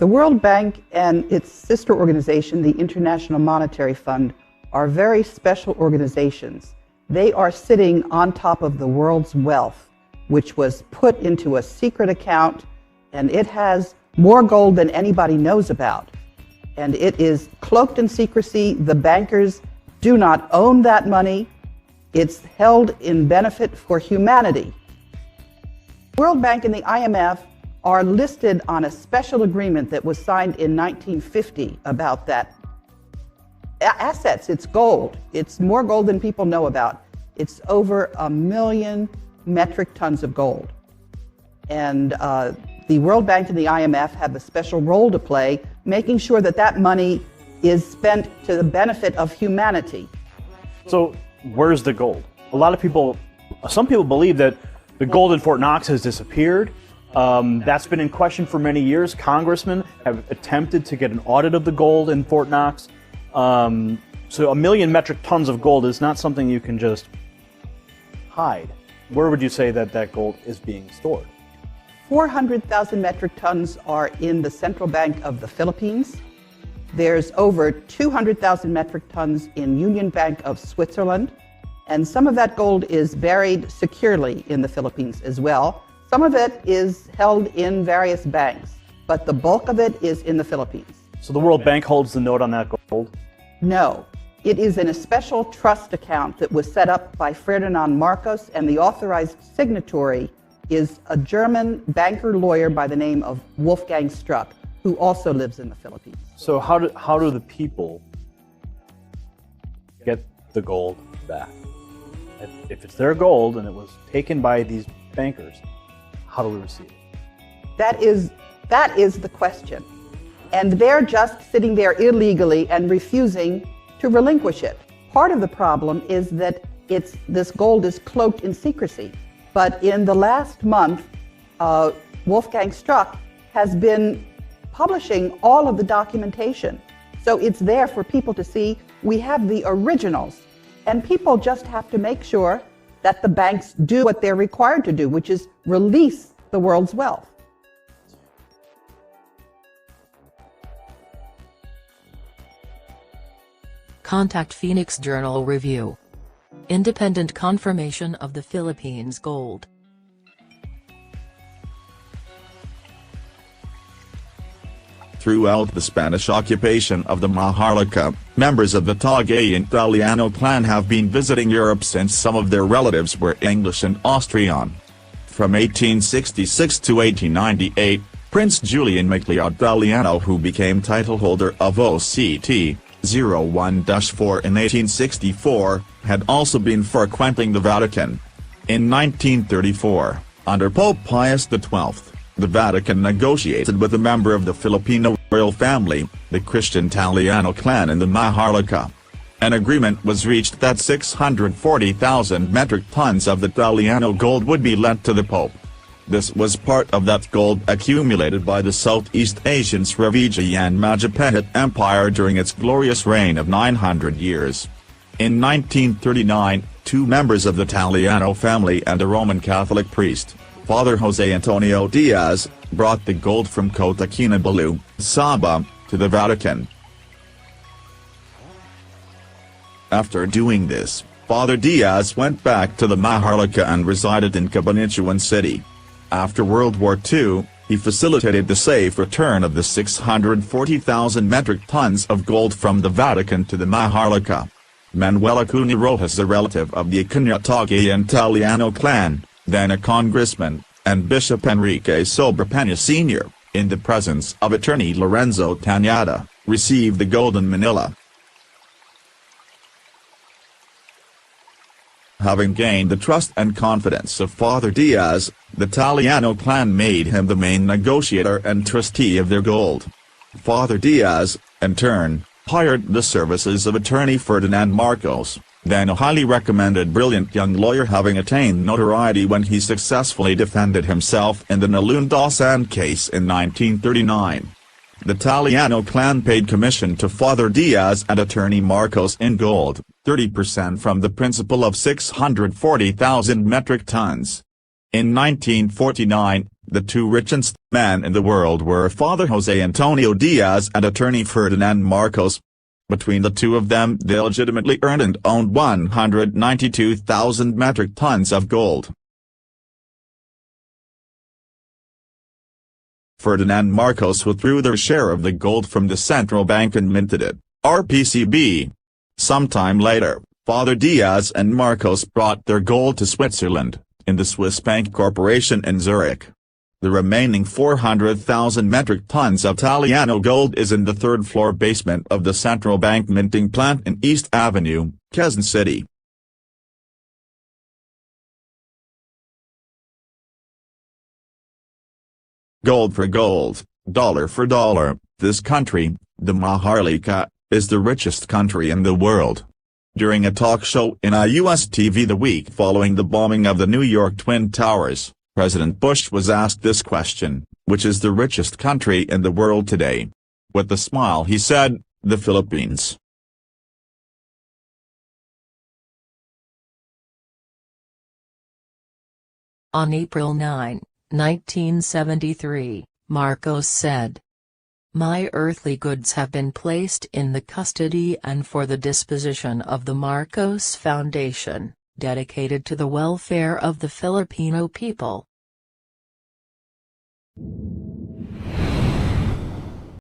The World Bank and its sister organization, the International Monetary Fund, are very special organizations. They are sitting on top of the world's wealth, which was put into a secret account, and it has more gold than anybody knows about. And it is cloaked in secrecy. The bankers do not own that money. It's held in benefit for humanity. The World Bank and the IMF are listed on a special agreement that was signed in 1950 about that. Assets, it's gold. It's more gold than people know about. It's over 1 million metric tons of gold. And the World Bank and the IMF have a special role to play, making sure that that money is spent to the benefit of humanity. So where's the gold? Some people believe that the gold in Fort Knox has disappeared. That's been in question for many years. Congressmen have attempted to get an audit of the gold in Fort Knox. So 1 million metric tons of gold is not something you can just hide. Where would you say that gold is being stored? 400,000 metric tons are in the Central Bank of the Philippines. There's over 200,000 metric tons in Union Bank of Switzerland. And some of that gold is buried securely in the Philippines as well. Some of it is held in various banks, but the bulk of it is in the Philippines. So the World Bank holds the note on that gold? No. It is in a special trust account that was set up by Ferdinand Marcos, and the authorized signatory is a German banker lawyer by the name of Wolfgang Struck, who also lives in the Philippines. So how do the people get the gold back? If it's their gold and it was taken by these bankers, how do we receive it? That is the question. And they're just sitting there illegally and refusing to relinquish it. Part of the problem is that this gold is cloaked in secrecy. But in the last month, Wolfgang Struck has been publishing all of the documentation. So it's there for people to see. We have the originals. And people just have to make sure that the banks do what they're required to do, which is release the world's wealth. Contact Phoenix Journal Review. Independent confirmation of the Philippines gold. Throughout the Spanish occupation of the Maharlika, members of the THIER and Italiano clan have been visiting Europe since some of their relatives were English and Austrian. From 1866 to 1898, Prince Julian Maglione Italiano, who became titleholder of OCT 01-4 in 1864, had also been frequenting the Vatican. In 1934, under Pope Pius XII, the Vatican negotiated with a member of the Filipino royal family, the Christian Italiano clan in the Maharlika. An agreement was reached that 640,000 metric tons of the Italiano gold would be lent to the Pope. This was part of that gold accumulated by the Southeast Asian Srivijaya Majapahit Empire during its glorious reign of 900 years. In 1939, two members of the Italiano family and a Roman Catholic priest, Father Jose Antonio Diaz, brought the gold from Kota Kinabalu, Sabah, to the Vatican. After doing this, Father Diaz went back to the Maharlika and resided in Cabanatuan City. After World War II, he facilitated the safe return of the 640,000 metric tons of gold from the Vatican to the Maharlika. Manuel Acuña Rojas, a relative of the Acuña THIER and Italiano clan, then a congressman, and Bishop Enrique Sobrepena Sr., in the presence of attorney Lorenzo Tañada, received the gold in Manila. Having gained the trust and confidence of Father Diaz, the Italiano clan made him the main negotiator and trustee of their gold. Father Diaz, in turn, hired the services of attorney Ferdinand Marcos, then a highly recommended brilliant young lawyer, having attained notoriety when he successfully defended himself in the Nalundasan case in 1939. The Italiano clan paid commission to Father Diaz and attorney Marcos in gold, 30% from the principal of 640,000 metric tons. In 1949, The two richest men in the world were Father Jose Antonio Diaz and attorney Ferdinand Marcos. Between the two of them they legitimately earned and owned 192,000 metric tons of gold. Ferdinand Marcos withdrew their share of the gold from the central bank and minted it, RPCB. Sometime later, Father Diaz and Marcos brought their gold to Switzerland, in the Swiss Bank Corporation in Zurich. The remaining 400,000 metric tons of Italiano gold is in the third-floor basement of the central bank minting plant in East Avenue, Quezon City. Gold for gold, dollar for dollar, this country, the Maharlika, is the richest country in the world. During a talk show in a U.S. TV the week following the bombing of the New York Twin Towers, President Bush was asked this question, which is the richest country in the world today? With a smile he said, the Philippines. On April 9, 1973, Marcos said, "My earthly goods have been placed in the custody and for the disposition of the Marcos Foundation, dedicated to the welfare of the Filipino people."